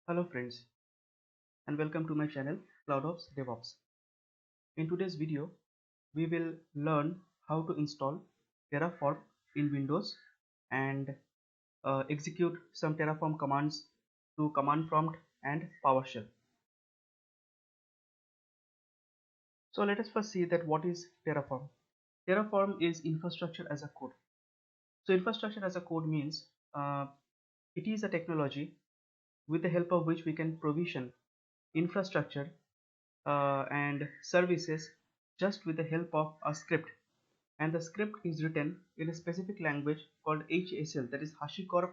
Hello friends, and welcome to my channel CloudOps DevOps. In today's video, we will learn how to install Terraform in Windows and execute some Terraform commands through command prompt and PowerShell. So let us first see that what is Terraform. Terraform is infrastructure as a code. So infrastructure as a code means it is a technology with the help of which we can provision infrastructure and services just with the help of a script, and the script is written in a specific language called HSL, that is HashiCorp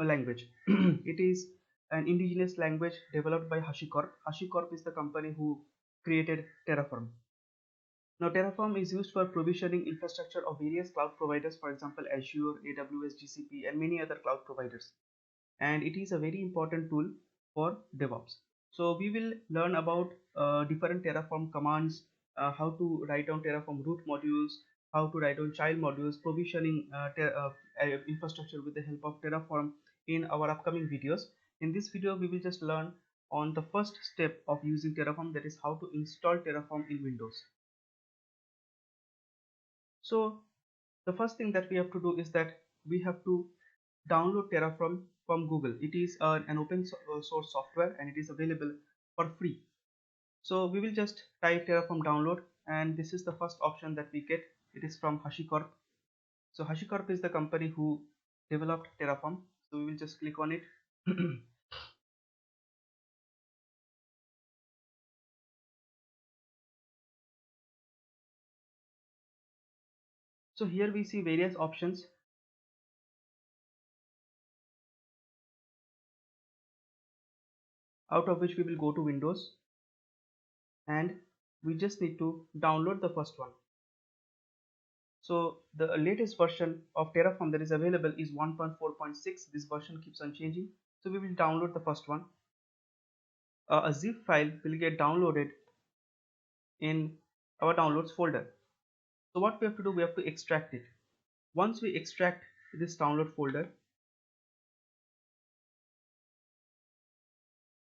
language. It is an indigenous language developed by HashiCorp. HashiCorp is the company who created Terraform. Now Terraform is used for provisioning infrastructure of various cloud providers, for example Azure, AWS, GCP and many other cloud providers, and it is a very important tool for DevOps. So we will learn about different Terraform commands, how to write down Terraform root modules, how to write down child modules, provisioning infrastructure with the help of Terraform in our upcoming videos. In this video, we will just learn on the first step of using Terraform, that is how to install Terraform in Windows. So the first thing that we have to do is that we have to download Terraform from Google. It is an open source software and it is available for free. So we will just type Terraform download, and this is the first option that we get. It is from HashiCorp. So HashiCorp is the company who developed Terraform. So we will just click on it. So here we see various options, out of which we will go to Windows, and we just need to download the first one. So the latest version of Terraform that is available is 1.4.6. This version keeps on changing. So we will download the first one. A zip file will get downloaded in our downloads folder. So what we have to do, we have to extract it. Once we extract this download folder,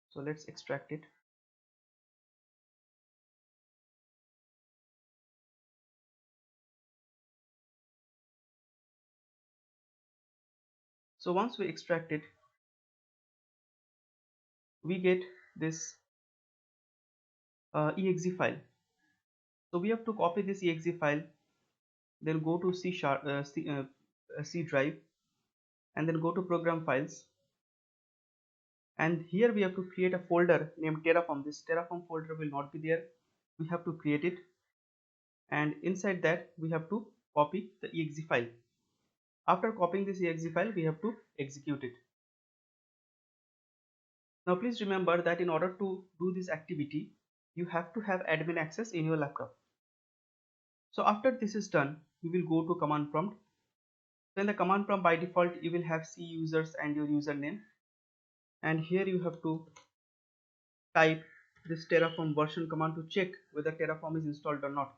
so let's extract it. So once we extract it, we get this exe file. So we have to copy this exe file, then go to C drive, and then go to program files, and here we have to create a folder named Terraform. This Terraform folder will not be there. We have to create it, and inside that we have to copy the exe file. After copying this exe file, we have to execute it. Now please remember that in order to do this activity, you have to have admin access in your laptop. So after this is done, we will go to command prompt. So in the command prompt, by default you will have C users and your username, and here you have to type this Terraform version command to check whether Terraform is installed or not.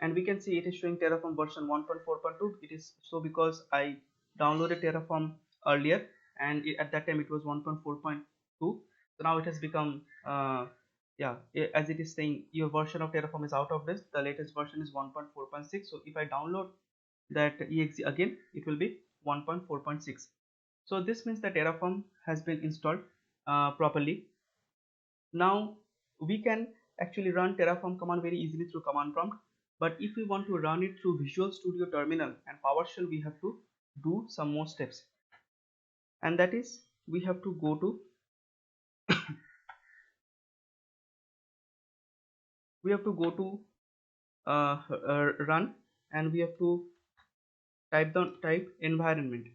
And we can see it is showing Terraform version 1.4.2. It is so because I downloaded Terraform earlier, and at that time it was 1.4.2. So now it has become as it is saying your version of Terraform is out of this. The latest version is 1.4.6. So if I download that exe again, it will be 1.4.6. So this means that Terraform has been installed properly. Now we can actually run Terraform command very easily through command prompt, but if we want to run it through Visual Studio Terminal and PowerShell, we have to do some more steps, and that is we have to go to run, and we have to type environment,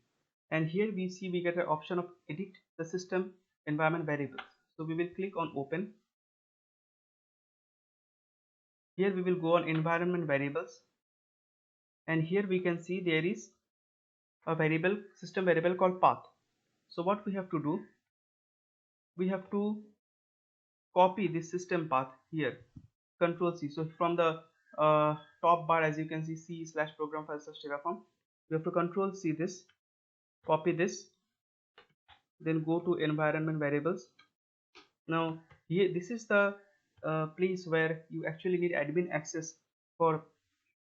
and here we see we get an option of edit the system environment variables. So we will click on open. Here we will go on environment variables, and here we can see there is a system variable called path. So what we have to do, we have to copy this system path here, control C. So from the top bar, as you can see, C/program file/terraform, we have to control C this, copy this, then go to environment variables. Now here this is the place where you actually need admin access for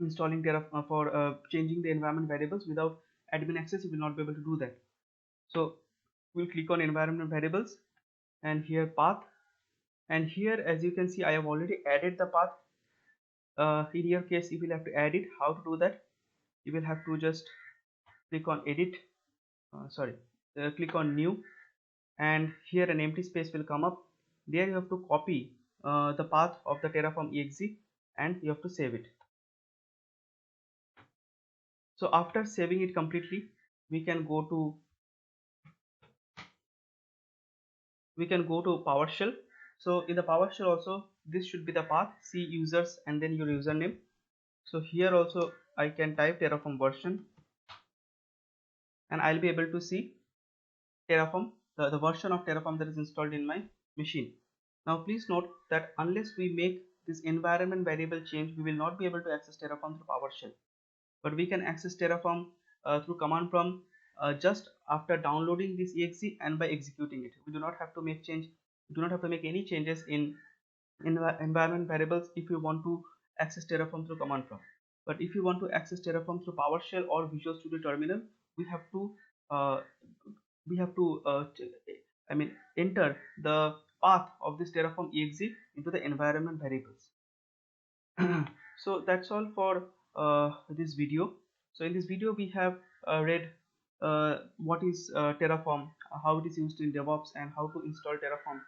installing Terraform, for changing the environment variables. Without admin access you will not be able to do that. So we'll click on environment variables and here path, and here as you can see I have already added the path. In your case you will have to add it. How to do that? You will have to just click on edit, click on new, and here an empty space will come up. There you have to copy the path of the Terraform exe and you have to save it. So after saving it completely, we can go to PowerShell. So in the PowerShell also this should be the path, see users and then your username. So here also I can type Terraform version and I'll be able to see Terraform, the version of Terraform that is installed in my machine. Now please note that unless we make this environment variable change, we will not be able to access Terraform through PowerShell. But we can access Terraform through command prompt just after downloading this exe and by executing it. We do not have to make change. We do not have to make any changes in environment variables if you want to access Terraform through command prompt. But if you want to access Terraform through PowerShell or Visual Studio Terminal, we have to uh, we have to enter the path of this Terraform exe into the environment variables. So that's all for this video. So in this video we have read what is Terraform, how it is used in DevOps, and how to install Terraform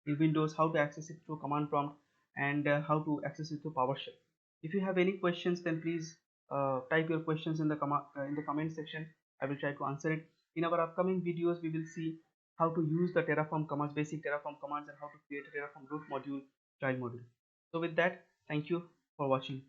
in Windows, how to access it through command prompt, and how to access it through PowerShell. If you have any questions, then please type your questions in the comment section. I will try to answer it. In our upcoming videos we will see how to use the Terraform commands, basic Terraform commands, and how to create a Terraform root module, child module. So with that, thank you for watching.